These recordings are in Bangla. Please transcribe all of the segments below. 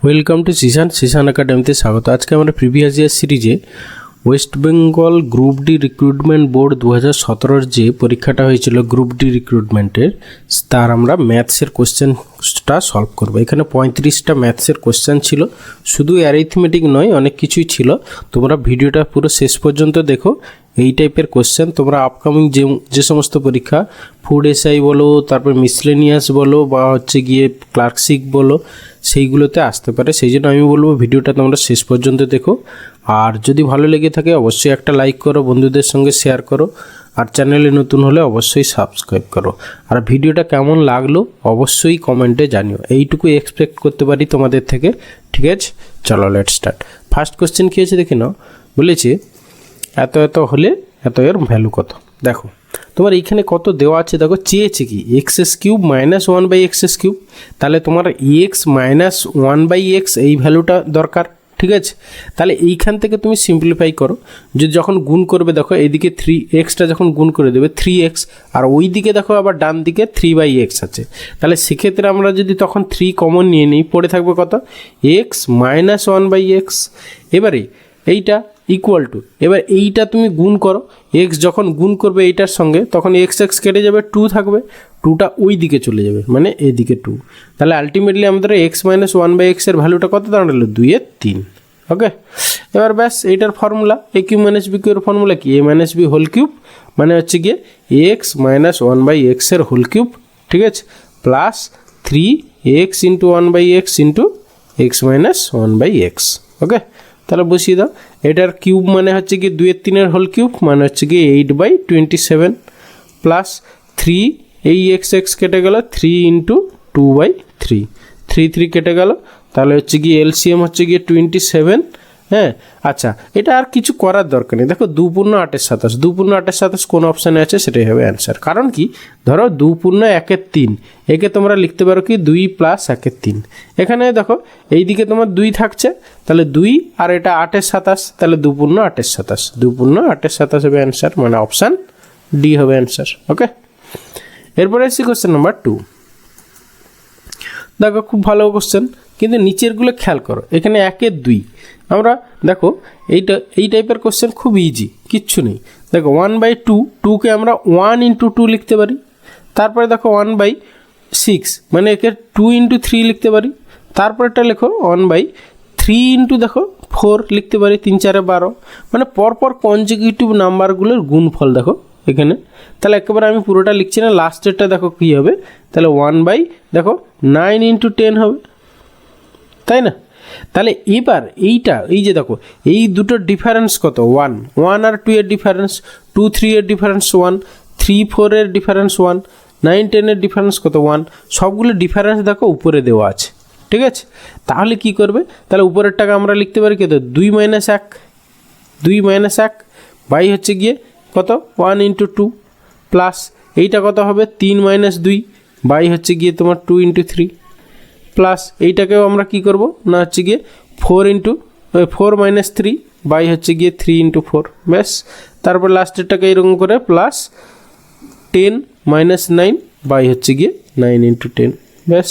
ওয়েলকাম টু সিসান একাডেমিতে স্বাগত। আজকে আমরা প্রিভিয়াস ইয়ার সিরিজে West Bengal group D recruitment board 2017 যে পরীক্ষাটা হয়েছিল গ্রুপ ডি রিক্রুটমেন্টের, তার আমরা ম্যাথসের কোশ্চেনটা সলভ করবো। এখানে 35টা ম্যাথসের কোশ্চেন ছিল, শুধু অ্যারিথমেটিক নয়, অনেক কিছুই ছিল। তোমরা ভিডিওটা পুরো শেষ পর্যন্ত দেখো। এই টাইপের কোশ্চেন তোমরা আপকামিং যে সমস্ত পরীক্ষা, ফুড এসআই বলো, তারপর মিসলেনিয়াস বলো, বা হচ্ছে গিয়ে ক্লার্কশিপ বলো, সেইগুলোতে আসতে পারে। সেই জন্য আমি বলবো ভিডিওটা তোমরা শেষ পর্যন্ত দেখো। আর যদি ভালো লেগে থাকে অবশ্যই একটা লাইক করো, বন্ধুদের সঙ্গে শেয়ার করো, আর চ্যানেলে নতুন হলে অবশ্যই সাবস্ক্রাইব করো। আর ভিডিওটা কেমন লাগলো অবশ্যই কমেন্টে জানিও, এইটুকু এক্সপেক্ট করতে পারি তোমাদের থেকে। ঠিক আছে, চলো লেট স্টার্ট। ফার্স্ট কোশ্চেন কী আছে দেখে নাও। বলেছে এত এত হলে এত এর ভ্যালু কত। দেখো তোমার এইখানে কত দেওয়া আছে, দেখো চেয়েছে কি x cube minus 1/x cube. তাহলে তোমার এক্স মাইনাস 1/x এই ভ্যালুটা দরকার। ঠিক আছে, তাহলে এইখান থেকে তুমি সিম্পলিফাই করো। যদি যখন গুণ করবে দেখো এইদিকে 3x যখন গুণ করে দেবে 3x, আর ওই দিকে দেখো আবার ডান দিকে 3/x আছে। তাহলে সেক্ষেত্রে আমরা যদি তখন 3 কমন নিয়ে নিই, পড়ে থাকবে কত এক্স মাইনাস 1/x। এবারে এইটা ইকুয়াল টু, এবার এইটা তুমি গুণ করো, এক্স যখন গুণ করবে এইটার সঙ্গে তখন এক্স কেটে যাবে, 2 থাকবে, 2টা ওই দিকে চলে যাবে, মানে এদিকে 2। তাহলে আলটিমেটলি আমাদের এক্স মাইনাস 1/x এর ভ্যালুটা কত দাঁড়ালো, 2/3। ওকে, এবার ব্যাস এইটার ফর্মুলা এ কিউ মাইনাস বি কিউ এর ফর্মুলা কি, এ মাইনাস বি হোল কিউব, মানে হচ্ছে গিয়ে এক্স মাইনাস 1/x এর হোল কিউব। ঠিক আছে, plus 3x into 1/x into X minus 1/x। Okay, তাহলে বসিয়ে দাও। এটার কিউব মানে হচ্ছে কি 2/3 হোল কিউব, মানে হচ্ছে কি 8/27, প্লাস 3 এই এক্স কেটে গেল, 3 ইন্টু 2/3, 3 কেটে গেল। তাহলে হচ্ছে কি এলসিএম হচ্ছে গিয়ে 27। হ্যাঁ, আচ্ছা, এটা আর কিছু করার দরকার নেই। দেখো 2 পূর্ণ 8 এর 27, 2 পূর্ণ 8 এর 27 কোন অপশানে আছে সেটাই হবে অ্যান্সার। কারণ কি, ধরো 2 পূর্ণ 1 3, একে তোমরা লিখতে পারো কি 2 প্লাস 1 3। এখানে দেখো এই দিকে তোমার 2 থাকছে, তাহলে 2 আর এটা 8 এর 27, তাহলে 2 পূর্ণ 8 এর 27, 2 পূর্ণ 8 এর 27 হবে অ্যান্সার, মানে অপশান ডি হবে অ্যান্সার। ওকে, এরপরে আসছি কোশ্চেন নাম্বার 2। দেখো খুব ভালো কোশ্চেন, কিন্তু নিচেরগুলো খেয়াল করো। এখানে 1 2, আমরা দেখো এই টাইপের কোশ্চেন খুব ইজি, কিচ্ছু নেই। দেখো 1/2, 2কে আমরা 1 ইন্টু 2 লিখতে পারি। তারপরে দেখো 1/6, মানে একে 2 ইন্টু 3 লিখতে পারি। তারপরেটা লেখো 1/3 ইন্টু দেখো 4 লিখতে পারি, 3 4 12, মানে পরপর কনজিকিউটিভ নাম্বারগুলোর গুণফল দেখো এখানে। তাহলে একেবারে আমি পুরোটা লিখছি না, লাস্টেরটা দেখো কী হবে, তাহলে 1/দেখো 9 ইন্টু 10 হবে, তাই না? তাহলে এবার এইটা, এই যে দেখো এই দুটোর ডিফারেন্স কত, 1 আর 2 এর ডিফারেন্স, 2 3 এর ডিফারেন্স 1, 3 4 এর ডিফারেন্স 1, 9 10 এর ডিফারেন্স কত 1। সবগুলো ডিফারেন্স দেখো উপরে দেওয়া আছে। ঠিক আছে, তাহলে কি করবে, তাহলে উপরেরটাকে আমরা লিখতে পারি কত, 2 - 1, 2 - 1 বাই হচ্ছে গিয়ে কত 1 ইন্টু 2, প্লাস এইটা কত হবে 3 - 2 বাই হচ্ছে গিয়ে তোমার 2 ইন্টু 3, প্লাস এইটাকেও আমরা কি করব না হচ্ছে গিয়ে 4 - 3 বাই হচ্ছে গিয়ে 3 ইন্টু 4। ব্যাস, তারপর লাস্টেরটাকে এরকম করে প্লাস 10 - 9 বাই হচ্ছে গিয়ে 9 ইন্টু 10। ব্যাস,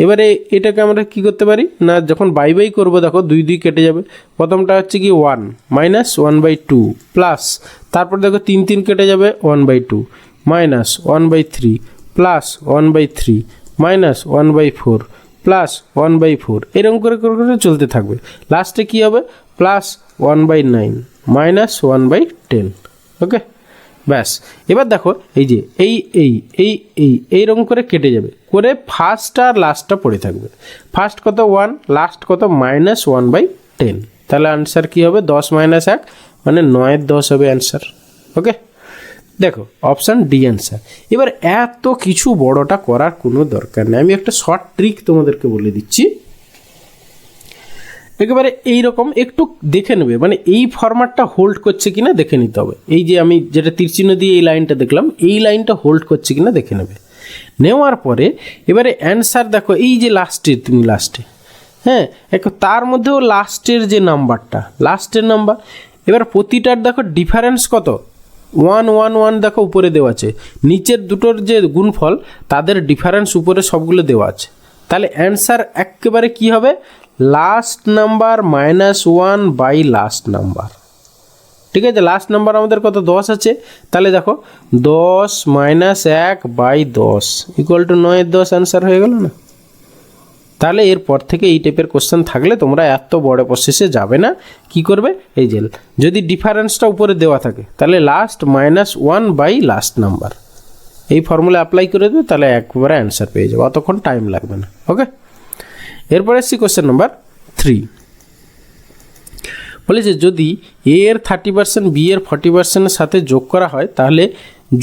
এবারে এটাকে আমরা কি করতে পারি না, যখন বাই করবো দেখো 2 2 কেটে যাবে। প্রথমটা হচ্ছে কি 1 মাইনাস 1/2, প্লাস তারপর দেখো 3 3 কেটে যাবে, 1/2 মাইনাস 1/3 প্লাস 1/3 মাইনাস 1/4 প্লাস 1/4, এরকম করে করে চলতে থাকবে। লাস্টে কি হবে, প্লাস 1/9 মাইনাস 1/10। ওকে, ব্যাস, এবার দেখো এই যে এইরকম করে কেটে যাবে, করে ফার্স্ট আর লাস্টটা পড়ে থাকবে। ফার্স্ট কত 1, লাস্ট কত মাইনাস 1/10। তাহলে আনসার কি হবে 10 - 1, মানে 9 10 হবে অ্যান্সার। ওকে, দেখো অপশান ডি অ্যান্সার। এবার এত কিছু বড়টা করার কোনো দরকার নেই, আমি একটা শর্ট ট্রিক তোমাদেরকে বলে দিচ্ছি। একেবারে এইরকম একটু দেখে নেবে, মানে এই ফরম্যাটটা হোল্ড করছে কিনা দেখে নিতে হবে। এই যে আমি যেটা তীরচিহ্ন দিয়ে এই লাইনটা দেখলাম, এই লাইনটা হোল্ড করছে কিনা দেখে নেবে। নেওয়ার পরে এবারে অ্যান্সার দেখো, এই যে তুমি লাস্টে, হ্যাঁ, তার মধ্যেও লাস্টের যে নাম্বারটা, লাস্টের নাম্বার, এবার প্রতিটার দেখো ডিফারেন্স কত, 1 1 1 দেখো উপরে দেওয়া আছে, নিচের দুটোর যে গুণফল তাদের ডিফারেন্স উপরে সবগুলো দেওয়া আছে। তাহলে অ্যান্সার একেবারে কি হবে, last number -1 by last number. ঠিক আছে, লাস্ট নাম্বার আমাদের কত 10 আছে, তাহলে দেখো 10 - 1 বাই 10 ইকুয়াল টু 9-10 অ্যান্সার হয়ে গেল না। তাহলে এরপর থেকে এই টাইপের কোশ্চেন থাকলে তোমরা এত বড় প্রসেসে যাবে না। কি করবে, এই যে যদি ডিফারেন্সটা উপরে দেওয়া থাকে তাহলে লাস্ট -1 বাই লাস্ট নাম্বার, এই ফর্মুলা অ্যাপ্লাই করে দেবে, তাহলে একবারে অ্যান্সার পেয়ে যাবে, অতক্ষণ টাইম লাগবে না। ওকে, এরপরে আসছি কোশ্চেন নাম্বার 3। বলেছে যদি এ এর 30% বি এর 40%-এর সাথে যোগ করা হয় তাহলে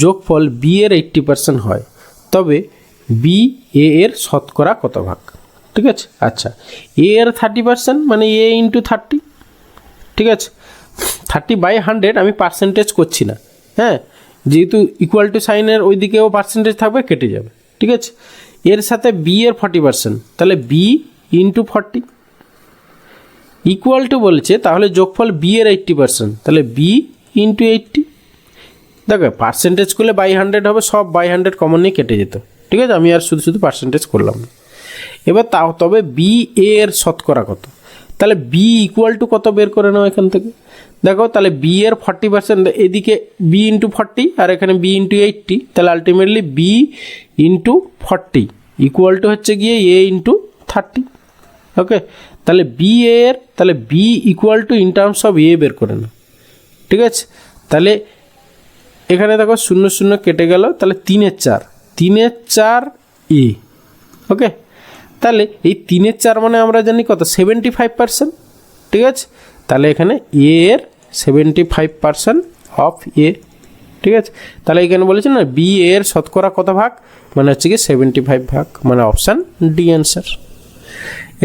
যোগফল বি এর 80% হয়, তবে বি এ এর শতকরা কত ভাগ? ঠিক আছে, আচ্ছা, এ এর 30% মানে এ ইন্টু 30। ঠিক আছে, 30/100 আমি পার্সেন্টেজ করছি না, হ্যাঁ, যেহেতু ইকুয়াল টু সাইনের ওই দিকেও পার্সেন্টেজ থাকবে, কেটে যাবে। ঠিক আছে, এর সাথে বি এর 40%, তাহলে বি ইন্টু 40 ইকুয়াল টু বলছে, তাহলে যোগফল বি এর 80%, তাহলে বি ইন্টু 80। দেখো পার্সেন্টেজ করলে বাই 100 হবে, সব বাই 100 কমন নিয়ে কেটে যেত। ঠিক আছে, আমি আর শুধু শুধু পার্সেন্টেজ করলাম না। এবার তাও তবে বি এর শতকরা কত, তাহলে বি ইকুয়াল টু কত বের করে নাও এখান থেকে। দেখো তাহলে বি এর 40%, এদিকে বি ইন্টু 40 আর এখানে বি ইন্টু 80, তাহলে ultimately B into 40 equal to হচ্ছে গিয়ে এ ইন্টু 30। ওকে, তাহলে বি এর, তাহলে B equal to in terms of A বের করে নাও। ঠিক আছে, তাহলে এখানে দেখো 0 0 কেটে গেল, তাহলে 3/4 এ। ওকে, তাহলে এই 3/4 মানে আমরা জানি কত, 75%। ঠিক আছে, তাহলে এখানে এ এর 75% অফ এ। ঠিক আছে, তাহলে এখানে বলেছে না বি এর শতকরা কত ভাগ, মানে হচ্ছে কি 75 ভাগ, মানে অপশান ডি অ্যান্সার।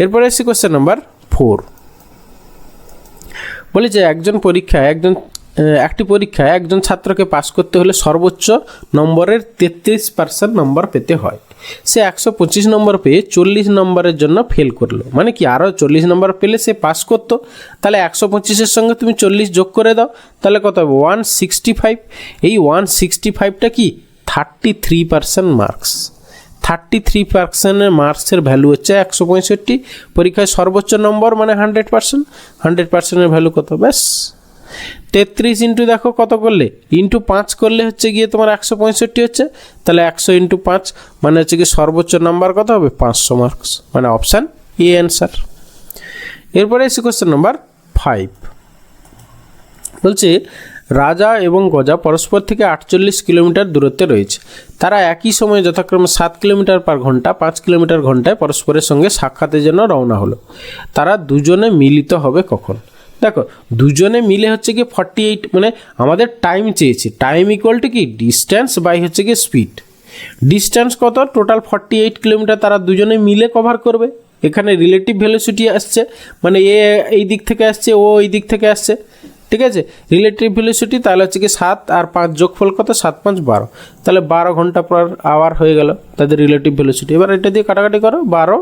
এরপরে এসে কোশ্চেন নাম্বার 4। বলেছে একটি পরীক্ষায় একজন ছাত্রকে পাস করতে হলে সর্বোচ্চ নম্বরের 33% নম্বর পেতে হয়। সে 125 নম্বর পেয়ে 40 নম্বরের জন্য ফেল করলো, মানে কি আরও 40 নম্বর পেলে সে পাস করতো। তাহলে 125-এর সঙ্গে তুমি 40 যোগ করে দাও, তাহলে কত হবে 165। এই 165টা কি 33% মার্কস। 33% মার্কসের ভ্যালু হচ্ছে 165। পরীক্ষায় সর্বোচ্চ নম্বর মানে 100%, 100%-এর ভ্যালু কত, ব্যাস 33 ইন্টু দেখো কত করলে, ইন্টু 5 করলে হচ্ছে গিয়ে তোমার 165 হচ্ছে, তাহলে 100 ইন্টু 5 মানে হচ্ছে গিয়ে সর্বোচ্চ নাম্বার কত হবে 500 মার্কস, মানে অপশান এ অ্যান্সার। এরপরে এসে কোশ্চেন নাম্বার 5। বলছে রাজা এবং গজা পরস্পর থেকে 48 কিলোমিটার দূরত্বে রয়েছে। তারা একই সময়ে যথাক্রমে 7 কিলোমিটার পার ঘন্টা, 5 কিলোমিটার ঘন্টায় পরস্পরের সঙ্গে সাক্ষাতের জন্য রওনা হলো। তারা দুজনে মিলিত হবে কখন? দেখো দুজনে মিলে হচ্ছে কি 48, মানে আমাদের টাইম চেয়েছে, টাইম ইকুয়াল টু কি ডিস্ট্যান্স বাই হচ্ছে কি স্পিড। ডিস্ট্যান্স কত, টোটাল 48 কিলোমিটার তারা দুজনে মিলে কভার করবে। এখানে রিলেটিভ ভেলোসিটি আসছে, মানে এ এই দিক থেকে আসছে, ও এই দিক থেকে আসছে। ঠিক আছে, রিলেটিভ ভেলোসিটি, তাহলে হচ্ছে কি 7 আর 5 যোগফল কত, 7 5 12, তাহলে 12 ঘন্টা পর আওয়ার হয়ে গেল তাদের রিলেটিভ ভেলোসিটি। এবার এটা দিয়ে কাটাকাটি করো, 12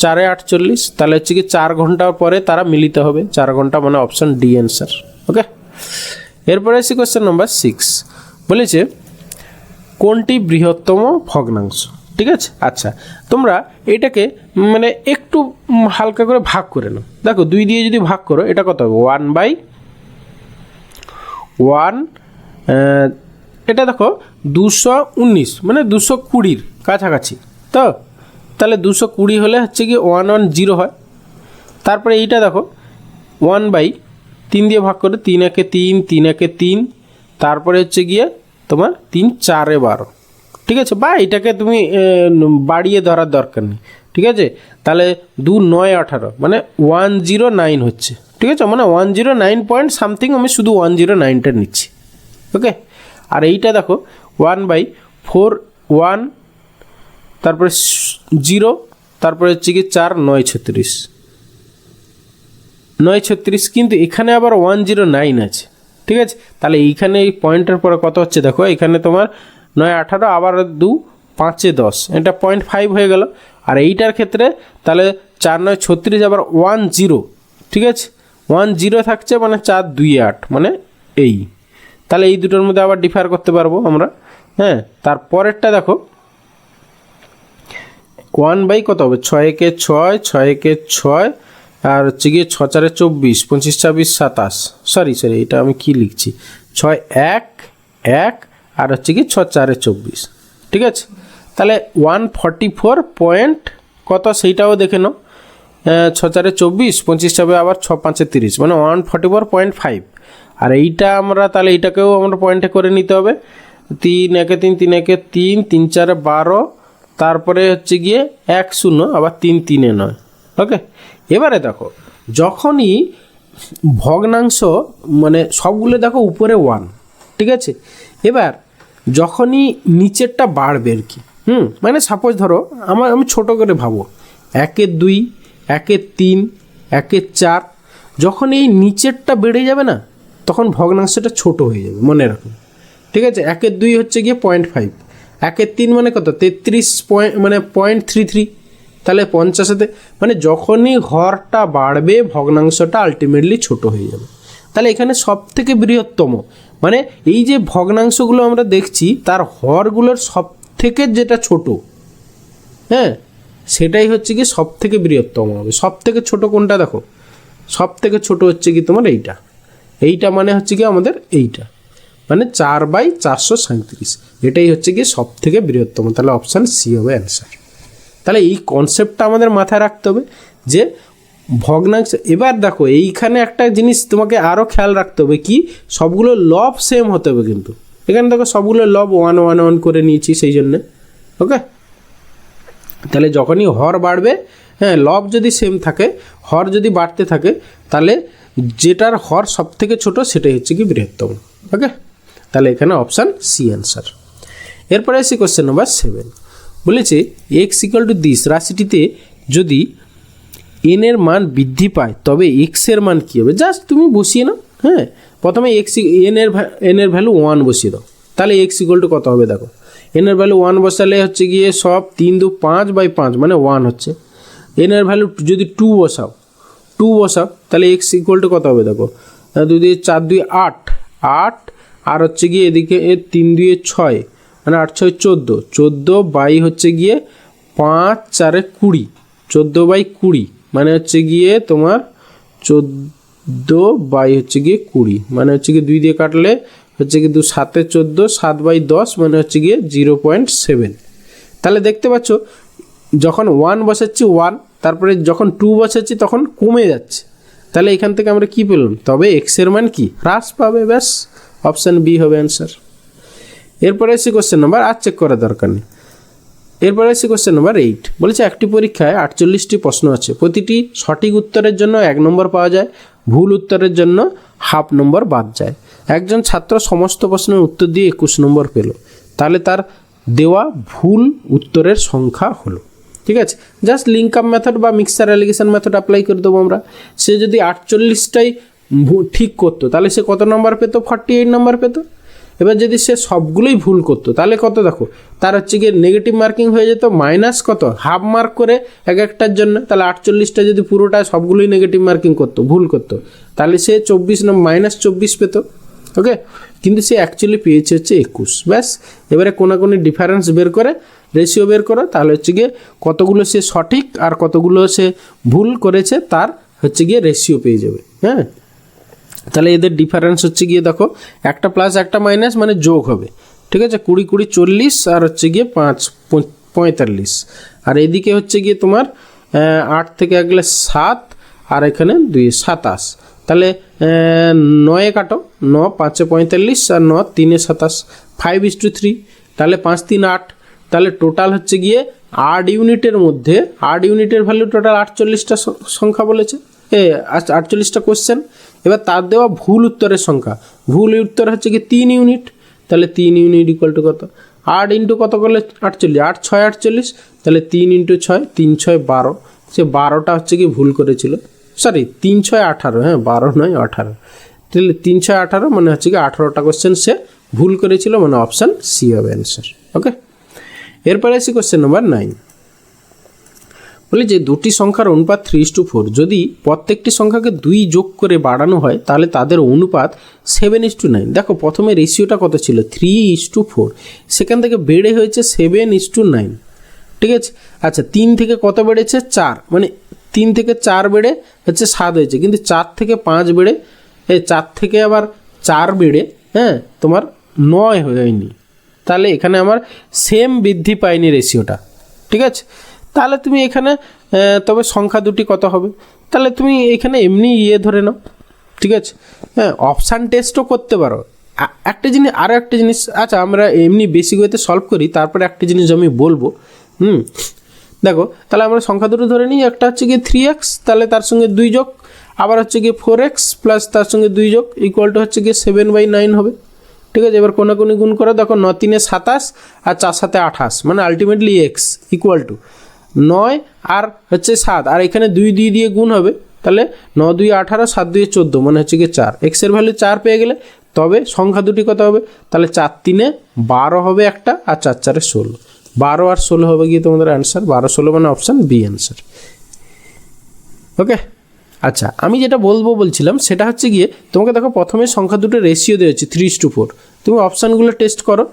4 48, তাহলে হচ্ছে কি 4 ঘন্টা পরে তারা মিলিত হবে, 4 ঘন্টা, মানে অপশান ডি অ্যান্সার। ওকে, এরপরে আসি কোশ্চেন নাম্বার 6। বলেছে কোনটি বৃহত্তম ভগ্নাংশ? ঠিক আছে, আচ্ছা তোমরা এটাকে মানে একটু হালকা করে ভাগ করে নাও। দেখো 2 দিয়ে যদি ভাগ করো এটা কত হবে 1/1, এটা দেখো 219, মানে 220-র কাছাকাছি তো, তাহলে 220 হলে হচ্ছে কি 110 হয়। তারপরে এইটা দেখো 1/3 দিয়ে ভাগ করে, 3 একে 3, 3 একে 3, তারপরে হচ্ছে গিয়ে তোমার 3 4 12। ঠিক আছে, বা এটাকে তুমি বাড়িয়ে ধরার দরকার নেই। ঠিক আছে, তাহলে 2 9 18, মানে 109 হচ্ছে। ঠিক আছে, মানে 109 পয়েন্ট সামথিং, আমি শুধু 109টা নিচ্ছি। ওকে, আর এইটা দেখো 1/4 1, তারপরে 0, তারপরে হচ্ছে কি 4 9 36 9 36, কিন্তু এখানে আবার 109 আছে। ঠিক আছে, তাহলে এইখানে এই পয়েন্টের পরে কত হচ্ছে দেখো, এখানে তোমার 9 18, আবার 2 5 10, এটা 0.5 হয়ে গেল। আর এইটার ক্ষেত্রে তাহলে 4 9 36, আবার 10। ঠিক আছে, 10 থাকছে, মানে 4 2 8, মানে এই, তাহলে এই দুটোর মধ্যে আবার ডিফার করতে পারবো আমরা। হ্যাঁ, তারপরেরটা দেখো ওয়ান বাই কত হবে, 6 একে 6, 6 একে 6, আর হচ্ছে গিয়ে 6 4 24, 25 26 27, সরি এটা আমি কি লিখছি, 6 1 1 আর হচ্ছে গিয়ে 6 4 24, ঠিক আছে। তাহলে 144 পয়েন্ট কত সেইটাও দেখে নাও, 6 4 24, 25 যাবে আবার 6 5 30, মানে 144.5। আর এইটা আমরা তাহলে এইটাকেও আমরা পয়েন্টে করে নিতে হবে, 3 1 3, 3 1 3, 3 4 12, তারপরে হচ্ছে গিয়ে 1 0, আবার 3 3 9। ওকে, এবারে দেখো যখনই ভগ্নাংশ মানে সবগুলো দেখো উপরে 1, ঠিক আছে। এবার যখনই নিচেরটা বাড়বে আর কি, মানে সাপোজ ধরো আমি ছোট করে ভাবো, 1 2, 1 3, 1 4, যখন এই নিচেরটা বেড়ে যাবে না তখন ভগ্নাংশটা ছোট হয়ে যাবে, মনে রাখুন, ঠিক আছে। 1 2 হচ্ছে গিয়ে 0.5, 1 3 মানে কত 33 মানে 0.33, তাহলে 50 মানে যখনই ঘরটা বাড়বে ভগ্নাংশটা আলটিমেটলি ছোট হয়ে যাবে। তাহলে এখানে সব থেকে বৃহত্তম মানে এই যে ভগ্নাংশগুলো আমরা দেখছি তার হরগুলোর সব থেকে যেটা ছোট, হ্যাঁ, সেটাই হচ্ছে কি সব থেকে বৃহত্তম হবে। সব থেকে ছোট কোনটা দেখো, সব থেকে ছোট হচ্ছে কি তোমার এইটা মানে হচ্ছে কি আমাদের এইটা, মানে 4/437, এটাই হচ্ছে কি সব থেকে বৃহত্তম। তাহলে অপশান সি হবে অ্যান্সার। তাহলে এই কনসেপ্টটা আমাদের মাথায় রাখতে হবে যে ভগ্নাংশ। এবার দেখো এইখানে একটা জিনিস তোমাকে আরও খেয়াল রাখতে হবে, কি সবগুলো লব সেম হতে হবে, কিন্তু এখানে দেখো সবগুলো লব 1 1 1 করে নিয়েছি সেই জন্যে। ওকে, তাহলে যখনই হর বাড়বে, হ্যাঁ, লব যদি সেম থাকে, হর যদি বাড়তে থাকে, তাহলে যেটার হর সব থেকে ছোটো সেটাই হচ্ছে কি বৃহত্তম। ওকে, তাহলে এখানে অপশান সি অ্যান্সার। এরপরে আসি কোশ্চেন নাম্বার 7, বলেছে এক্স ইকুয়াল টু দিস রাশিটিতে যদি এন এর মান বৃদ্ধি পায় তবে এক্স এর মান কী হবে, জাস্ট তুমি বসিয়ে নাও। হ্যাঁ, প্রথমে এন এর ভ্যালু 1 বসিয়ে দাও, তাহলে এক্স ইকুয়াল টু কত হবে দেখো, এন এর ভ্যালু 1 বসালে হচ্ছে গিয়ে সব 3 2 5/5 মানে 1 হচ্ছে। এন এর ভ্যালু যদি 2 বসাও তাহলে এক্স ইকুয়াল টু কত হবে দেখো, 2 2 4 2 8 8, আর হচ্ছে গিয়ে এদিকে 3 2 6 মানে 8 6 14, 14 বাই হচ্ছে গিয়ে 5 4 20, 14/20 মানে হচ্ছে গিয়ে তোমার 14 বাই হচ্ছে গিয়ে 20, মানে হচ্ছে গিয়ে 2 দিয়ে কাটলে হচ্ছে গিয়ে 2 7 14, 7/10 মানে হচ্ছে গিয়ে 0.7। তাহলে দেখতে পাচ্ছ যখন 1 বসাচ্ছি 1, তারপরে যখন 2 বসাচ্ছি তখন কমে যাচ্ছে। তাহলে এখান থেকে আমরা কি পেলাম, তবে এক্স এর মান কি হ্রাস পাবে, ব্যাস অপশান বি হবে অ্যান্সার। এরপরে এসে কোশ্চেন নাম্বার আর চেক করার দরকার নেই। এরপরে এসে কোশ্চেন নাম্বার 8, বলেছে একটি পরীক্ষায় 48টি প্রশ্ন আছে, প্রতিটি সঠিক উত্তরের জন্য 1 নম্বর পাওয়া যায়, ভুল উত্তরের জন্য হাফ নম্বর বাদ যায়। একজন ছাত্র সমস্ত প্রশ্নের উত্তর দিয়ে 21 নম্বর পেল, তাহলে তার দেওয়া ভুল উত্তরের সংখ্যা হলো। ঠিক আছে, জাস্ট লিঙ্ক আপ মেথড বা মিক্সার অ্যালিগেশন মেথড অ্যাপ্লাই করে দেবো আমরা। সে যদি 48টাই ঠিক করতো তাহলে সে কত নম্বর পেত, 48 নম্বর পেত। এবার যদি সে সবগুলোই ভুল করতো তাহলে কত দেখো, তার হচ্ছে গিয়ে নেগেটিভ মার্কিং হয়ে যেত, মাইনাস কত হাফ মার্ক করে এক একটার জন্য। তাহলে 48টা যদি পুরোটা সবগুলোই নেগেটিভ মার্কিং করতো, ভুল করতো, তাহলে সে 24 -24 পেত। ওকে, কিন্তু সে অ্যাকচুয়ালি পেয়েছে হচ্ছে 21। ব্যাস, এবারে কোনাকুনি ডিফারেন্স বের করে রেশিও বের করো, তাহলে হচ্ছে গিয়ে কতগুলো সে সঠিক আর কতগুলো সে ভুল করেছে তার হচ্ছে গিয়ে রেশিও পেয়ে যাবে। হ্যাঁ, তাহলে এদের ডিফারেন্স হচ্ছে গিয়ে দেখো একটা প্লাস একটা মাইনাস মানে যোগ হবে। ঠিক আছে, 20 20 40 আর হচ্ছে গিয়ে 5 45, আর এদিকে হচ্ছে গিয়ে তোমার 8 থেকে গেলে 7 আর এখানে 2 27। তাহলে 9 কাটো, 9 5 45 আর 9 3 27, 5:3, তাহলে 5 3 8। তাহলে টোটাল হচ্ছে গিয়ে 8 ইউনিটের মধ্যে 8 ইউনিটের ভ্যালু টোটাল 48টা সংখ্যা বলেছে, 48টা কোশ্চেন। এবার তার দেওয়া ভুল উত্তরের সংখ্যা, ভুল উত্তর হচ্ছে কি 3 ইউনিট। তাহলে 3 ইউনিট ইকুয়াল টু কত, 8 ইন্টু কত করলে 48, 8 6 48, তাহলে 3 ইন্টু 6, 3 6 12। সে 12টা হচ্ছে কি ভুল করেছিল, সরি 3 6 18, হ্যাঁ 12 নয় 18। তাহলে 3 6 18 মানে হচ্ছে কি 18টা কোশ্চেন সে ভুল করেছিল, মানে অপশান সি হবে অ্যান্সার। ওকে, এরপরে আসি কোশ্চেন নাম্বার 9, বলে যে দুটি সংখ্যার অনুপাত 3:4, যদি প্রত্যেকটি সংখ্যাকে 2 যোগ করে বাড়ানো হয় তাহলে তাদের অনুপাত 7:9। দেখো প্রথমে রেশিওটা কত ছিল 3:4, সেখান থেকে বেড়ে হয়েছে 7:9। ঠিক আছে। আচ্ছা 3 থেকে কত বেড়েছে 4, মানে 3 থেকে 4 বেড়ে হচ্ছে 7 হয়েছে, কিন্তু 4 থেকে 5 বেড়ে 4 থেকে আবার 4 বেড়ে তোমার 9 হয়নি। তাহলে এখানে আমার সেম বৃদ্ধি পায়নি রেশিওটা, ঠিক আছে। তাহলে তুমি এখানে তবে সংখ্যা দুটি কত হবে, তাহলে তুমি এখানে এমনি ধরে নাও, ঠিক আছে। অপশান টেস্টও করতে পারো। একটা জিনিস, আরও একটা জিনিস, আচ্ছা আমরা এমনি বেসিক ওয়েতে সলভ করি, তারপরে একটা জিনিস আমি বলবো। দেখো তাহলে আমরা সংখ্যা দুটো ধরে নিই, একটা হচ্ছে গিয়ে 3x, তাহলে তার সঙ্গে 2 যোগ, আবার হচ্ছে গিয়ে 4x প্লাস তার সঙ্গে 2 যোগ ইকুয়াল টু হচ্ছে গিয়ে 7/9 হবে, ঠিক আছে। এবার কোনাকুনি গুণ করো, দেখো 9 3 27 আর 4 7 28, মানে আলটিমেটলি x ইকুয়াল টু 9 আর হচ্ছে 7, আর এখানে 2 দিয়ে গুণ হবে, তাহলে 9 2 18, 7 2 14, মানে হচ্ছে গিয়ে 4। x এর ভ্যালু 4 পেয়ে গেলে তবে সংখ্যা দুটি কত হবে, তাহলে 4 3 12 হবে একটা, আর 4 4 16, 12 আর 16 হবে গিয়ে তোমাদের অ্যান্সার 12 16, মানে অপশান বি অ্যান্সার। ওকে। আচ্ছা আমি যেটা বলছিলাম সেটা হচ্ছে গিয়ে তোমাকে দেখো প্রথমে সংখ্যা দুটো রেশিও দেওয়া হচ্ছে 3:4, তুমি অপশানগুলো টেস্ট করো,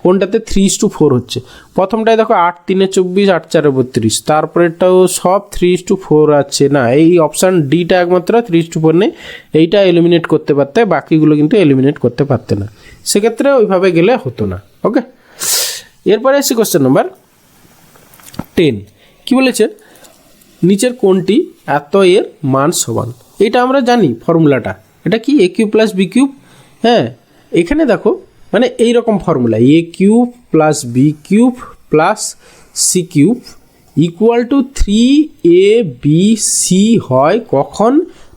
কোনটাতে 3:4 হচ্ছে। প্রথমটায় দেখো 8 3 24, 8 4 32, তারপরেটাও সব 3:4 আছে না, এই অপশান ডিটা একমাত্র 3:4 নেই, এইটা এলিমিনেট করতে পারতে, বাকিগুলো কিন্তু এলিমিনেট করতে পারতে না, সেক্ষেত্রে ওইভাবে গেলে হতো না। ওকে, এরপরে এসে কোশ্চেন নাম্বার 10, কি বলেছে, নিচের কোনটি এত এর মান সমান। এটা আমরা জানি ফর্মুলাটা, এটা কি a cube plus B cube. এখানে দেখো মানে এইরকম formula, a cube plus B cube plus C cube equal to 3abc হয় কখন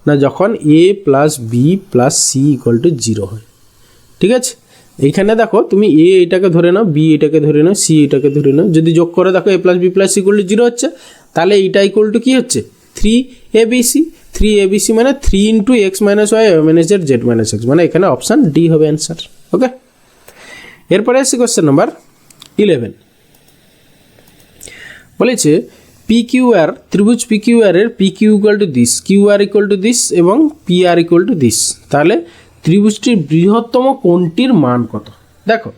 না, যখন a plus B plus C equal to 0 হয়, ঠিক আছে। এইখানে দেখো তুমি a এটাকে ধরে নাও, b এটাকে ধরে নাও, c এটাকে ধরে নাও, যদি যোগ করে দেখো a plus B plus C equal to 0 হচ্ছে, তাহলে এইটা ইকুয়াল টু কী হচ্ছে 3abc। 3abc মানে 3 into X minus Y minus Z Z minus X, মানে এখানে অপশান ডি হবে অ্যান্সার। ওকে, এরপরে আসছি কোশ্চেন নাম্বার 11, বলেছে পি কিউ আর, ত্রিভুজ পি কিউ আর এর P Q equal to this, Q R equal to this এবং P R equal to this, তাহলে ত্রিভুজটির বৃহত্তম কোণটির মান কত। দেখো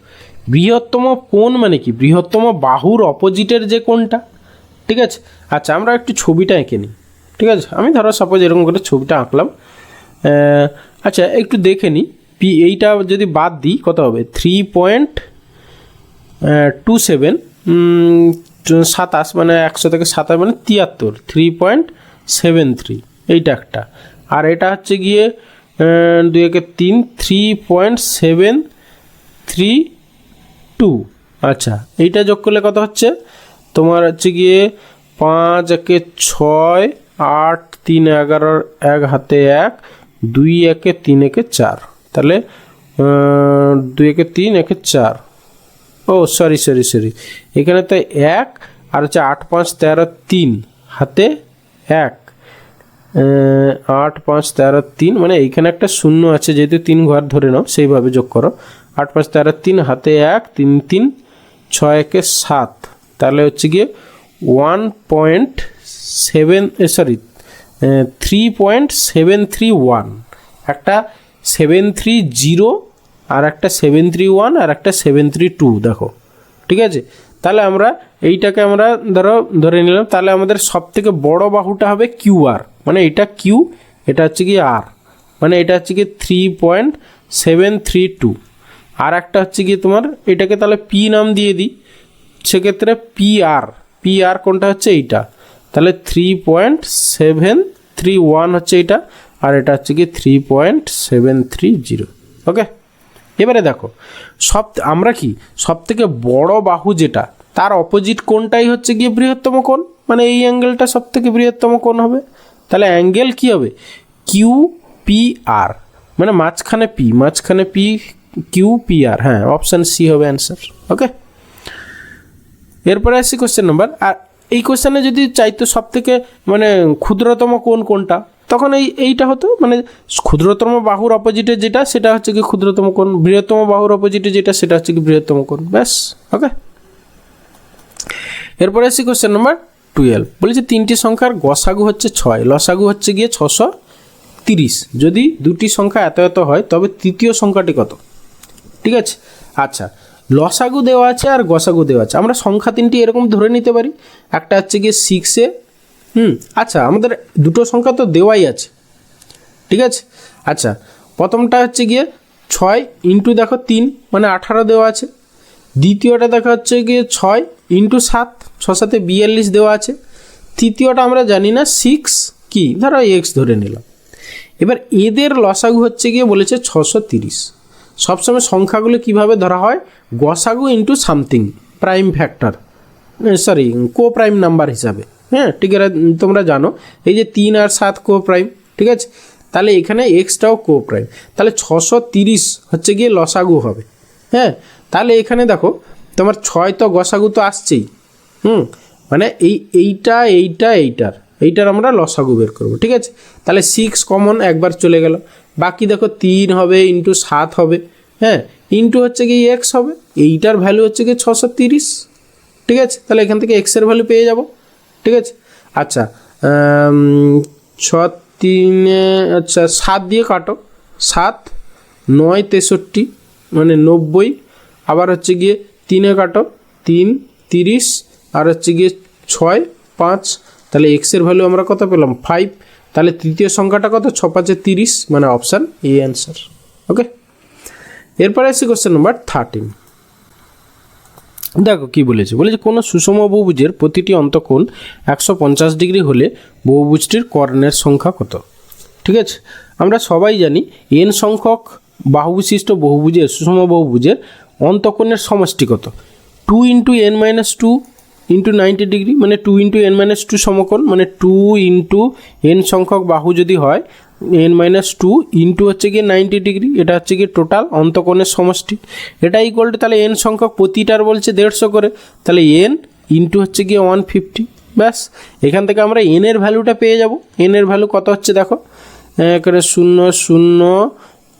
বৃহত্তম কোণ মানে কি, বৃহত্তম বাহুর অপোজিটের যে কোণটা, ঠিক আছে। আচ্ছা আমরা একটু ছবিটা এঁকে নিই, ঠিক আছে। আমি ধরো সাপোজ এরকম করে ছবিটা আঁকলাম। আচ্ছা একটু দেখে নিই, পি এইটা যদি বাদ দিই কত হবে, 3.27 27, মানে 100 থেকে 27 মানে 73, 3.73 এইটা একটা, আর এটা হচ্ছে গিয়ে 2 একে 3, 3.732। আচ্ছা এইটা যোগ করলে কত হচ্ছে তোমার, হচ্ছে গিয়ে 5 একে 6, 8 3 11, 1 হাতে 1, 2 একে 3 একে 4, তাহলে 2 একে 3 একে 4, ও সরি এখানে তো 1 আর হচ্ছে 8 5 13 3 হাতে 1, 8 5 13 3, মানে এইখানে একটা শূন্য আছে, যেহেতু 3 ঘর ধরে নাও সেইভাবে যোগ করো, 8 5 13 3 হাতে 1, 3 3 6 একে 7, তাহলে হচ্ছে গিয়ে 3.731, একটা 730 আর একটা 731 আর একটা 732, দেখো ঠিক আছে। তাহলে আমরা এইটাকে আমরা ধরে নিলাম, তাহলে আমাদের সব থেকে বড় বাহুটা হবে কিউ আর, মানে এটা কিউ, এটা হচ্ছে কি আর, মানে এটা হচ্ছে কি 3.732, আর একটা হচ্ছে কি তোমার এটাকে তাহলে পি নাম দিয়ে দিই, সেক্ষেত্রে পি আর কোনটা হচ্ছে এইটা, তাহলে 3.731 হচ্ছে এটা, আর এটা হচ্ছে কি 3.730। ওকে, এবারে দেখো আমরা কি সব থেকে বড় বাহু যেটা তার অপোজিট কোণটাই হচ্ছে গিয়ে বৃহত্তম কোণ, মানে এই অ্যাঙ্গেলটা সব থেকে বৃহত্তম কোণ হবে, তাহলে অ্যাঙ্গেল কি হবে কিউ পি আর, মানে মাঝখানে পি কিউ পি আর, হ্যাঁ অপশান সি হবে অ্যান্সার। ওকে, এরপরে আসছি কোশ্চেন নাম্বার, আর এই কোশ্চেনে যদি চাইতো সব থেকে মানে ক্ষুদ্রতম কোণ কোনটা, তখন এইটা হতো, মানে ক্ষুদ্রতম বাহুর অপোজিটে যেটা সেটা হচ্ছে কি ক্ষুদ্রতম কোণ, বৃহত্তম বাহুর অপোজিটে যেটা সেটা হচ্ছে কি বৃহত্তম কোণ, ব্যাস। ওকে, এরপরে আসছি কোশ্চেন নাম্বার 12, বলেছে 3টি সংখ্যার গসাগু হচ্ছে 6, লসাগু হচ্ছে গিয়ে 630, যদি দুটি সংখ্যা এত এত হয় তবে তৃতীয় সংখ্যাটি কত, ঠিক আছে। আচ্ছা লসাগু দেওয়া আছে আর গসাগু দেওয়া আছে। আমরা সংখ্যা তিনটি এরকম ধরে নিতে পারি, একটা হচ্ছে গিয়ে 6a। আচ্ছা, আমাদের দুটো সংখ্যা তো দেওয়াই আছে, ঠিক আছে। আচ্ছা, প্রথমটা হচ্ছে গিয়ে 6 ইন্টু দেখো 3 মানে 18 দেওয়া আছে। দ্বিতীয়টা দেখা হচ্ছে গিয়ে 6 ইন্টু 7, 6 7 42 দেওয়া আছে। তৃতীয়টা আমরা জানি না 6 কি, ধরো এক্স ধরে নিলাম। এবার এদের লসাগু হচ্ছে গিয়ে বলেছে 630। সবসময় সংখ্যাগুলো কিভাবে ধরা হয়, গসাগু into something prime factor, sorry কো প্রাইম নাম্বার হিসাবে। হ্যাঁ, ঠিক আছে, তোমরা জানো এই যে 3 আর 7 কো প্রাইম, ঠিক আছে। তাহলে এখানে এক্সটাও কো প্রাইম, তাহলে 630 হচ্ছে গিয়ে লসাগু হবে। হ্যাঁ, তাহলে এখানে দেখো তোমার 6 তো গসাগু তো আসছেই, মানে এইটার আমরা লসাগু বের করবো, ঠিক আছে। তাহলে 6 কমন একবার চলে গেল, বাকি দেখো 3 হবে ইন্টু 7 হবে, হ্যাঁ, ইন্টু হচ্ছে কি এক্স হবে, এইটার ভ্যালু হচ্ছে কি 630, ঠিক আছে। তাহলে এখান থেকে এক্সের ভ্যালু পেয়ে যাব, ঠিক আছে। আচ্ছা, 6 3 আচ্ছা 7 দিয়ে কাটো, 7 9 63 মানে 90, আবার হচ্ছে গিয়ে 3 কাটো, 3 30, আর হচ্ছে গিয়ে 6 5, তাহলে এক্সের ভ্যালু আমরা কত পেলাম 5। তাহলে তৃতীয় সংখ্যাটা কত, 6 5 30, মানে অপশান এ অ্যান্সার। ওকে, এরপরে আসছি কোশ্চেন নাম্বার 13। দেখো কি বলেছে, কোনো সুষম বহুভুজের প্রতিটি অন্তঃকোণ 150 ডিগ্রি হলে বহুভুজটির কর্ণের সংখ্যা কত, ঠিক আছে। আমরা সবাই জানি n সংখ্যক বাহুবিশিষ্ট বহুভুজের সুষম বহুভুজের অন্তঃকোণের সমষ্টি কত, 2 into n minus 2 into 90 degree, মানে 2 ইন্টু n মাইনাস 2 সমকোণ, মানে 2 ইন্টু n সংখ্যক বাহু যদি হয় n মাইনাস 2 ইন্টু হচ্ছে গিয়ে 90 ডিগ্রি, এটা হচ্ছে গিয়ে টোটাল অন্তঃকোণের সমষ্টি। এটা ইকুয়াল টু তাহলে n সংখ্যক প্রতিটার বলছে 150 করে, তাহলে n ইন্টু হচ্ছে গিয়ে 150, ব্যাস। এখান থেকে আমরা n এর ভ্যালুটা পেয়ে যাব। n এর ভ্যালু কত হচ্ছে দেখো, এখানে 0 0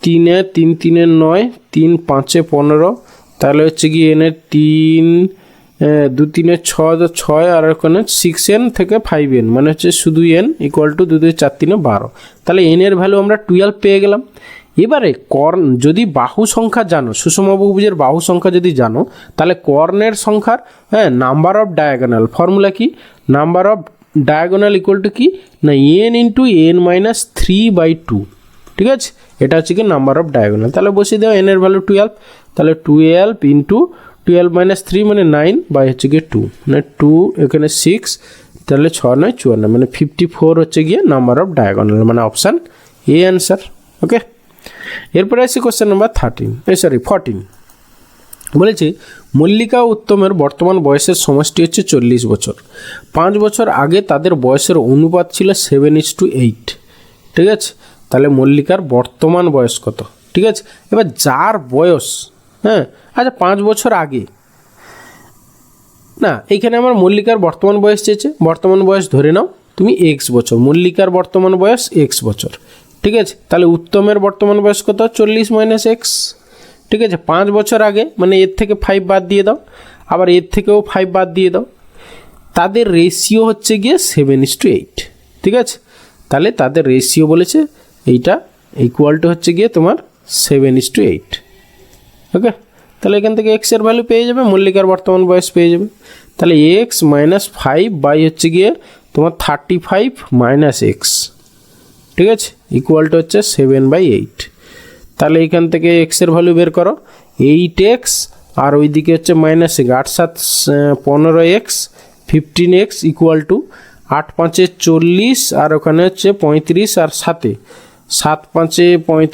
3 3 3 9 3 5 15, তাহলে হচ্ছে গিয়ে n এর 3 2 3 6 6, আর ওখানে 6n থেকে 5n, মানে হচ্ছে শুধু n ইকুয়াল টু 2 2 4 3 12। তাহলে n এর ভ্যালু আমরা 12 পেয়ে গেলাম। এবারে কর্ণ যদি বাহু সংখ্যা জানো, সুষম বহুভুজের বাহু সংখ্যা যদি জানো, তাহলে কর্ণের সংখ্যার নাম্বার অফ ডায়াগোনাল ফর্মুলা কি, number off diagonal equal to কি না n ইন্টু n মাইনাস 3/2, ঠিক আছে। এটা হচ্ছে কি নাম্বার অফ ডায়াগোনাল। তাহলে বসিয়ে দেওয়া n এর ভ্যালু 12, তাহলে 12 ইন্টু 12 মাইনাস 3 মানে 9 বাই হচ্ছে গিয়ে 2, মানে 2 এখানে 6, তাহলে 6 9 54, মানে 54 হচ্ছে গিয়ে নাম্বার অফ ডায়াগোনাল, মানে অপশান এ অ্যান্সার। ওকে, এরপরে আসছি কোশ্চেন নাম্বার 14। বলেছে মল্লিকা ও উত্তমের বর্তমান বয়সের সমষ্টি হচ্ছে 40 বছর। 5 বছর আগে তাদের বয়সের অনুপাত ছিল 7:8, ঠিক আছে। তাহলে মল্লিকার বর্তমান বয়স কত, ঠিক আছে। এবার যার বয়স, আচ্ছা 5 বছর আগে না, এইখানে আমার মল্লিকার বর্তমান বয়স চেয়েছে, বর্তমান বয়স ধরে নাও তুমি এক্স বছর, মল্লিকার বর্তমান বয়স এক্স বছর, ঠিক আছে। তাহলে উত্তমের বর্তমান বয়স কত, 40 মাইনাস এক্স, ঠিক আছে। 5 বছর আগে মানে এর থেকে 5 বাদ দিয়ে দাও, আবার এর থেকেও 5 বাদ দিয়ে দাও, তাদের রেশিও হচ্ছে গিয়ে 7:8, ঠিক আছে। তাহলে তাদের রেশিও বলেছে এইটা ইকুয়াল টু হচ্ছে গিয়ে তোমার 7:8। ওকে, তাহলে এখান থেকে এক্সের ভ্যালু পেয়ে যাবে, মল্লিকার বর্তমান বয়স পেয়ে যাবে। তাহলে এক্স মাইনাস 5 বাই হচ্ছে গিয়ে তোমার 35 মাইনাস এক্স, ঠিক আছে, ইকুয়াল টু হচ্ছে 7/8। তাহলে এখান থেকে এক্সের ভ্যালু বের করো, 8x আর ওইদিকে হচ্ছে minus 8 7 15x 15x equal to 8 5 40, আর ওখানে হচ্ছে 35, আর 7 7 5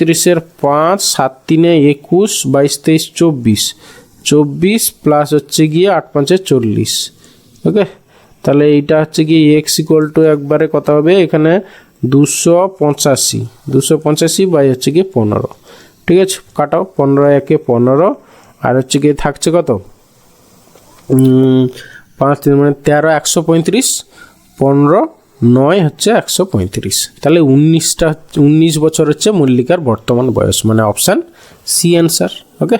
35 5, 7 3 21, 22 23 24, 24 প্লাস হচ্ছে গিয়ে 8 5 40। ওকে, তাহলে এইটা হচ্ছে গিয়ে এক্স ইকুয়াল টু একবারে কত হবে, এখানে 285 বাই হচ্ছে গিয়ে 15, ঠিক আছে। কাটাও, 15 একে 15, আর হচ্ছে গিয়ে থাকছে কত 5 3 মানে 13, 135, 15 9 হচ্ছে 135। তাহলে 19 বছর হচ্ছে মল্লিকার বর্তমান বয়স, মানে অপশান সি অ্যান্সার। ওকে,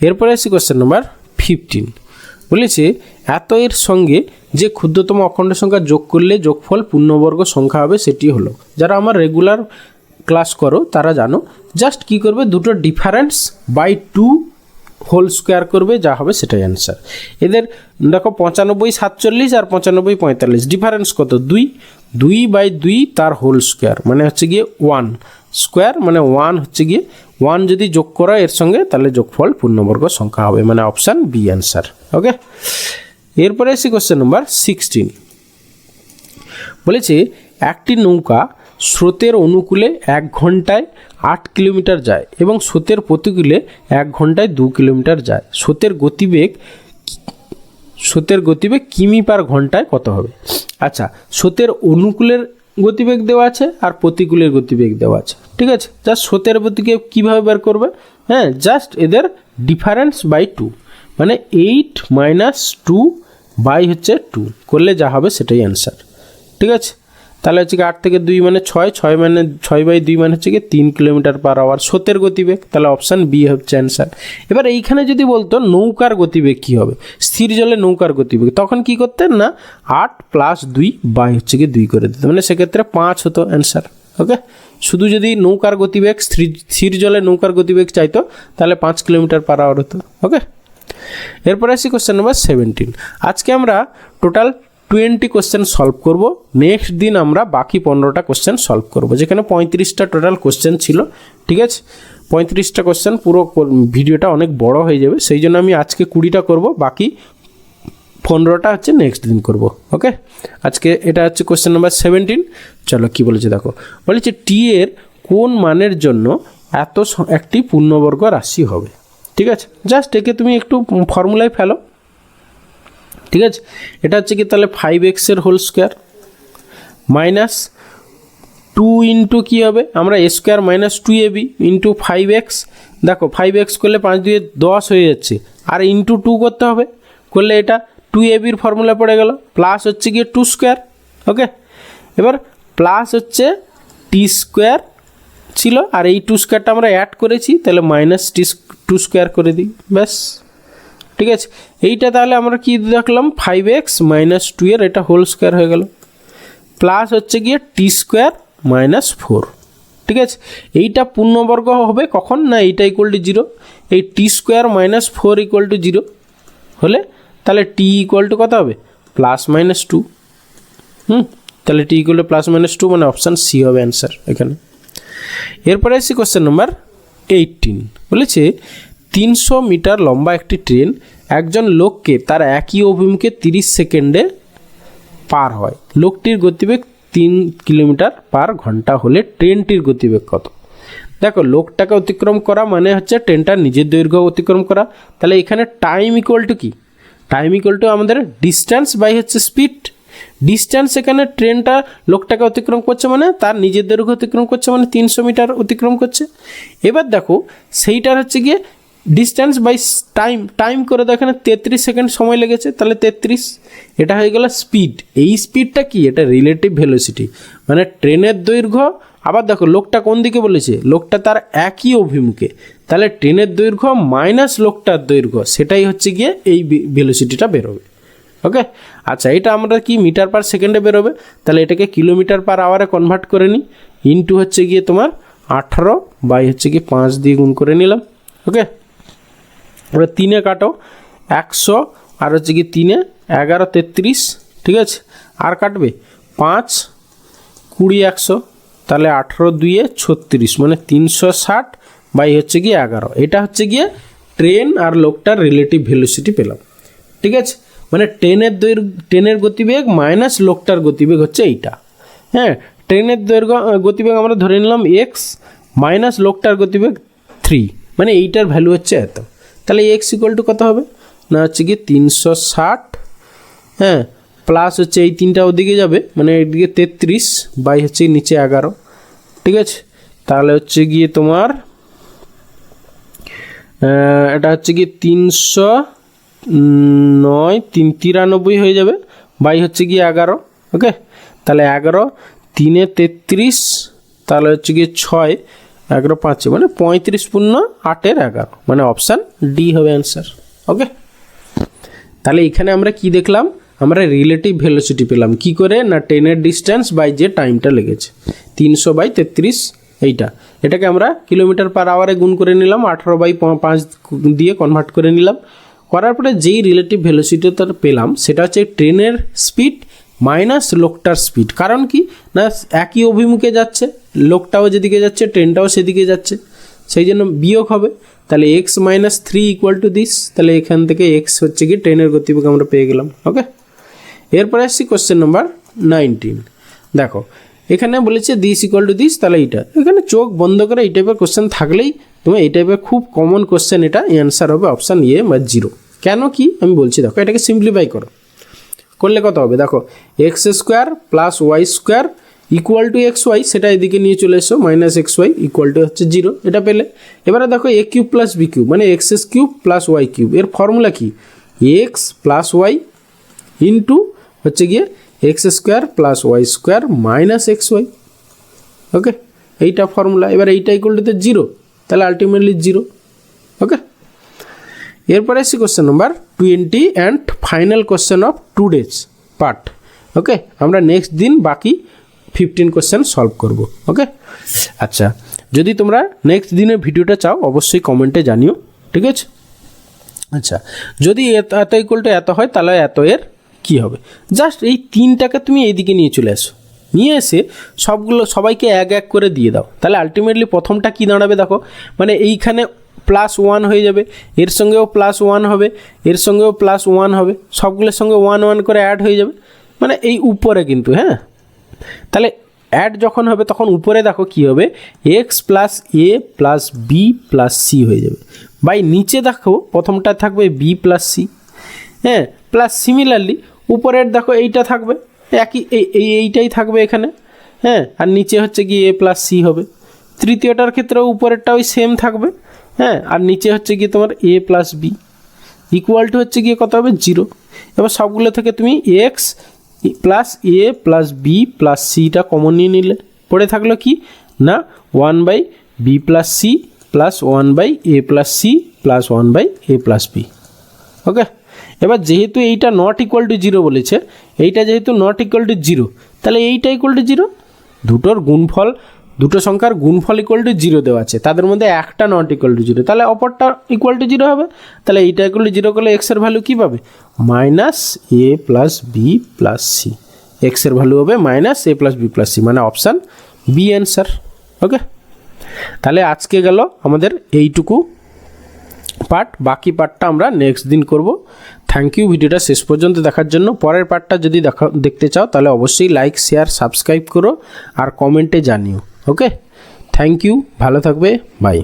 এরপরে আসি কোশ্চেন নাম্বার 15। বলেছে এত এর সঙ্গে যে ক্ষুদ্রতম অখণ্ড সংখ্যা যোগ করলে যোগফল পূর্ণবর্গ সংখ্যা হবে সেটি হলো, যারা আমার রেগুলার ক্লাস করো তারা জানো, জাস্ট কি করবে, দুটো ডিফারেন্স বাই 2 হোল স্কোয়ার করবে, যা হবে সেটাই অ্যান্সার। এদের দেখো 95, 47 আর 95, 45 ডিফারেন্স কত? 2, 2/2 তার হোল স্কোয়ার মানে হচ্ছে গিয়ে 1 স্কোয়ার, মানে 1 হচ্ছে গিয়ে 1 যদি যোগ করা এর সঙ্গে তাহলে যোগফল পূর্ণবর্গ সংখ্যা হবে, মানে অপশান বি অ্যান্সার। ওকে, এরপরে আসি কোশ্চেন নাম্বার 16। বলেছে একটি নৌকা স্রোতের অনুকূলে 1 ঘন্টায় 8 কিলোমিটার যায় এবং স্রোতের প্রতিকূলে 1 ঘন্টায় 2 কিলোমিটার যায়। স্রোতের গতিবেগ কিমি পার ঘন্টায় কত হবে? আচ্ছা, স্রোতের অনুকূলের গতিবেগ দেওয়া আছে আর প্রতিকূলের গতিবেগ দেওয়া আছে, ঠিক আছে। জাস্ট স্রোতের গতিকে কীভাবে বের করবে? হ্যাঁ, জাস্ট এদের ডিফারেন্স বাই 2, মানে 8 - 2 বাই হচ্ছে 2 করলে যা হবে সেটাই অ্যান্সার, ঠিক আছে। তাহলে হচ্ছে কি 8 থেকে 2 মানে 6, 6/2 মানে হচ্ছে কি 3 কিলোমিটার পার আওয়ার স্রোতের গতিবেগ, তাহলে অপশান বি হচ্ছে অ্যান্সার। এবার এইখানে যদি বলতো নৌকার গতিবেগ কী হবে, স্থির জলে নৌকার গতিবেগ, তখন কি করতেন না 8 + 2 বাই হচ্ছে কি 2 করে দিত, মানে সেক্ষেত্রে 5 হতো অ্যান্সার। ওকে, শুধু যদি নৌকার গতিবেগ স্থির জলে নৌকার গতিবেগ চাইতো তাহলে 5 কিলোমিটার পার আওয়ার হতো। ওকে, এরপরে আসি কোশ্চেন নাম্বার 17। আজকে আমরা টোটাল 20 কোশ্চেন সলভ করব। নেক্সট দিন আমরা বাকি 15টা কোশ্চেন সলভ করব, যেখানে 35টা টোটাল কোশ্চেন ছিল, ঠিক আছে। 35টা কোশ্চেন, পুরো ভিডিওটা অনেক বড় হয়ে যাবে, সেই জন্য আমি আজকে 20টা করব, বাকি 15টা হচ্ছে নেক্সট দিন করব। ওকে, আজকে এটা হচ্ছে কোশ্চেন নাম্বার 17। চলো কি বলেছে দেখো, বলেছে টি এর কোন মানের জন্য এত একটি পূর্ণবর্গ রাশি হবে, ঠিক আছে। জাস্ট একে তুমি একটু ফর্মুলায় ফেলো, ঠিক আছে। এটা হচ্ছে কি তাহলে 5x এর হোল স্কোয়ার মাইনাস 2 ইন্টু কী হবে, আমরা a square minus 2ab into 5x। দেখো 5x করলে 5 2 10 হয়ে যাচ্ছে, আর ইন্টু 2 করতে হবে, করলে এটা 2ab ফর্মুলা পড়ে গেল, প্লাস হচ্ছে গিয়ে 2 স্কোয়ার। ওকে, এবার প্লাস হচ্ছে টি স্কোয়ার ছিল, আর এই 2 স্কোয়ারটা আমরা অ্যাড করেছি, তাহলে মাইনাস 2 স্কোয়ার করে দিই, ব্যাস, ঠিক আছে। এইটা তাহলে আমরা কি দেখলাম 5x - 2 এর এটা হোল স্কোয়ার হয়ে গেল, প্লাস হচ্ছে গিয়ে টি স্কোয়ার - 4, ঠিক আছে। এইটা পূর্ণবর্গ হবে কখন না এইটা = 0, এই টি স্কোয়ার - 4 = 0 হলে তাহলে টি = কত হবে +-2। তাহলে টি +-2 মানে অপশান সি হবে অ্যান্সার এখানে। এরপরে আসি কোশ্চেন নাম্বার 18। বলেছে 300 মিটার লম্বা একটি ট্রেন একজন লোককে তার একই অভিমুখে 30 সেকেন্ডে পার হয়। লোকটির গতিবেগ 3 কিলোমিটার পার ঘন্টা হলে ট্রেনটির গতিবেগ কত? দেখো লোকটাকে অতিক্রম করা মানে হচ্ছে ট্রেনটার নিজের দৈর্ঘ্য অতিক্রম করা, তাহলে এখানে টাইম = কি? টাইম = আমাদের ডিস্ট্যান্স বাই হচ্ছে স্পিড। ডিস্ট্যান্স এখানে ট্রেনটা লোকটাকে অতিক্রম করছে মানে তার নিজের দৈর্ঘ্য অতিক্রম করছে, মানে 300 মিটার অতিক্রম করছে। এবার দেখো সেইটার হচ্ছে গিয়ে ডিস্ট্যান্স বাই টাইম করে দাও, এখানে 33 সেকেন্ড সময় লেগেছে, তাহলে 33, এটা হয়ে গেল স্পিড। এই স্পিডটা কি? এটা রিলেটিভ ভেলোসিটি, মানে ট্রেনের দৈর্ঘ্য। আবার দেখো লোকটা কোন দিকে বলেছে, লোকটা তার একই অভিমুখে, তাহলে ট্রেনের দৈর্ঘ্য মাইনাস লোকটার দৈর্ঘ্য, সেটাই হচ্ছে গিয়ে এই ভেলোসিটিটা বেরোবে। ওকে, আচ্ছা এটা আমরা কি মিটার পার সেকেন্ডে বেরোবে, তাহলে এটাকে কিলোমিটার পার আওয়ারে কনভার্ট করে নিই, ইন্টু হচ্ছে গিয়ে তোমার 18 বাই হচ্ছে গিয়ে 5 দিয়ে গুণ করে নিলাম। ওকে, এবার 3-এ কাটো 100, আর হচ্ছে কি 3-এ 11 33, ঠিক আছে। আর কাটবে 5 20 100, তাহলে 18 2-এ 36, মানে 360 বাই হচ্ছে গিয়ে 11। এটা হচ্ছে গিয়ে ট্রেন আর লোকটার রিলেটিভ ভেলোসিটি পেলাম, ঠিক আছে। মানে ট্রেনের গতিবেগ মাইনাস লোকটার গতিবেগ হচ্ছে এইটা। হ্যাঁ, ট্রেনের গতিবেগ আমরা ধরে নিলাম x মাইনাস লোকটার গতিবেগ 3, মানে এইটার ভ্যালু হচ্ছে এত। তাহলে x = কত হবে না হচ্ছে গিয়ে 360, হ্যাঁ, প্লাস হচ্ছে এই 3টা ওদিকে যাবে, মানে এইদিকে 33 বাই হচ্ছে নিচে 11, ঠিক আছে। তাহলে হচ্ছে গিয়ে তোমার এটা হচ্ছে গিয়ে 309 393 হয়ে যাবে বাই হচ্ছে গিয়ে 11। ওকে, তাহলে 11 3-এ 33, তাহলে হচ্ছে গিয়ে 6 11 5, মানে 35 পূর্ণ 8-এর 11, মানে অপশান ডি হবে অ্যান্সার। ওকে, তাহলে এখানে আমরা কি দেখলাম, আমরা রিলেটিভ ভেলোসিটি পেলাম কি করে না ট্রেনের ডিস্ট্যান্স বাই যে টাইমটা লেগেছে, 300 বাই 33 এটাকে আমরা কিলোমিটার পার আওয়ারে গুণ করে নিলাম, 18/5 দিয়ে কনভার্ট করে নিলাম। করার পরে যেই রিলেটিভ ভেলোসিটিটা পেলাম সেটা হচ্ছে ট্রেনের স্পিড মাইনাস লোকটার স্পিড। কারণ কি না একই অভিমুখে যাচ্ছে, লোকটাও যেদিকে যাচ্ছে ট্রেনটাও সেদিকে যাচ্ছে, সেই জন্য বিয়োগ হবে। তাহলে x minus 3 equal to this. তাহলে এখান থেকে এক্স হচ্ছে কি ট্রেনের গতিবেগ আমরা পেয়ে গেলাম। ওকে, এরপরে আসছি কোশ্চেন নাম্বার 19। দেখো এখানে বলেছে দিস ইকুয়াল টু দিস, তাহলে এইটা এখানে চোখ বন্ধ করে এই টাইপের কোশ্চেন থাকলেই তুমি এই টাইপের খুব কমন কোশ্চেন, এটা অ্যান্সার হবে অপশান এ বা 0। কেন কি আমি বলছি, দেখো এটাকে সিম্পলিফাই করলে কত হবে, দেখো X square plus Y square equal to X Y, সেটা এদিকে নিয়ে চলে এসো, minus X Y equal to হচ্ছে 0, এটা পেলে। এবারে দেখো A cube plus B cube মানে X S cube plus Y cube, এর ফর্মুলা কি এক্স প্লাস ওয়াই ইন্টু হচ্ছে গিয়ে X square plus Y square minus X Y. Okay, এইটা ফর্মুলা। এবার এইটা ইকুয়াল টু 0, তাহলে আলটিমেটলি 0। ওকে, এরপরে আসছি question number 20 and final question of today's part. Okay, আমরা নেক্সট দিন বাকি 15 কোশ্চেন সলভ করব। ওকে, আচ্ছা যদি তোমরা নেক্সট দিনের ভিডিওটা চাও অবশ্যই কমেন্টে জানিও, ঠিক আছে। আচ্ছা যদি এত ইকুয়াল টু এত হয় তাহলে এত এর কী হবে, জাস্ট এই 3টাকে তুমি এইদিকে নিয়ে চলে আসো, নিয়ে এসে সবাইকে এক এক করে দিয়ে দাও। তাহলে আলটিমেটলি প্রথমটা কী দাঁড়াবে দেখো, মানে এইখানে +1 হয়ে যাবে, এর সঙ্গেও +1 হবে, এর সঙ্গেও +1 হবে, সবগুলোর সঙ্গে 1 1 করে অ্যাড হয়ে যাবে, মানে এই উপরে কিন্তু। হ্যাঁ, তাহলে অ্যাড যখন হবে তখন উপরে দেখো কী হবে x plus A plus B plus C হয়ে যাবে। বাই নিচে দেখো প্রথমটা থাকবে বি প্লাস সি। হ্যাঁ, প্লাস সিমিলারলি উপরের দেখো এইটা থাকবে একই, এইটাই থাকবে এখানে। হ্যাঁ, আর নিচে হচ্ছে কি এ প্লাস সি হবে। তৃতীয়টার ক্ষেত্রেও উপরেরটা ওই সেম থাকবে। হ্যাঁ, আর নিচে হচ্ছে গিয়ে তোমার A plus B equal to হচ্ছে গিয়ে কত হবে 0। এবার সবগুলো থেকে তুমি X plus A plus B plus সিটা কমন নিয়ে নিলে পড়ে থাকলো কি না 1/b plus C plus 1/a plus C plus 1/a plus B. Okay, এবার যেহেতু এইটা নট ইকুয়াল টু 0 বলেছে, এইটা যেহেতু নট ইকুয়াল টু 0 তাহলে এইটা ইকুয়াল টু 0। দুটো সংখ্যার গুণফল ইকুয়াল টু 0 দেওয়া আছে, তাদের মধ্যে একটা নট ইকুয়াল টু 0, তাহলে অপরটা ইকুয়াল টু 0 হবে। তাহলে এইটা ইকুয়াল টু 0 করলে এক্সের ভ্যালু কী পাবে মাইনাস এ প্লাস বি প্লাস সি, এক্সের ভ্যালু হবে মাইনাস এ প্লাস বি প্লাস সি, মানে অপশান বি অ্যান্সার। ওকে, তাহলে আজকে গেল আমাদের এইটুকু পার্ট, বাকি পার্টটা আমরা নেক্সট দিন করব। থ্যাংক ইউ ভিডিওটা শেষ পর্যন্ত দেখার জন্য। পরের পার্টটা যদি দেখতে চাও তাহলে অবশ্যই লাইক শেয়ার সাবস্ক্রাইব করো আর কমেন্টে জানিও। ওকে, থ্যাংক ইউ, ভালো থাকবে, বাই।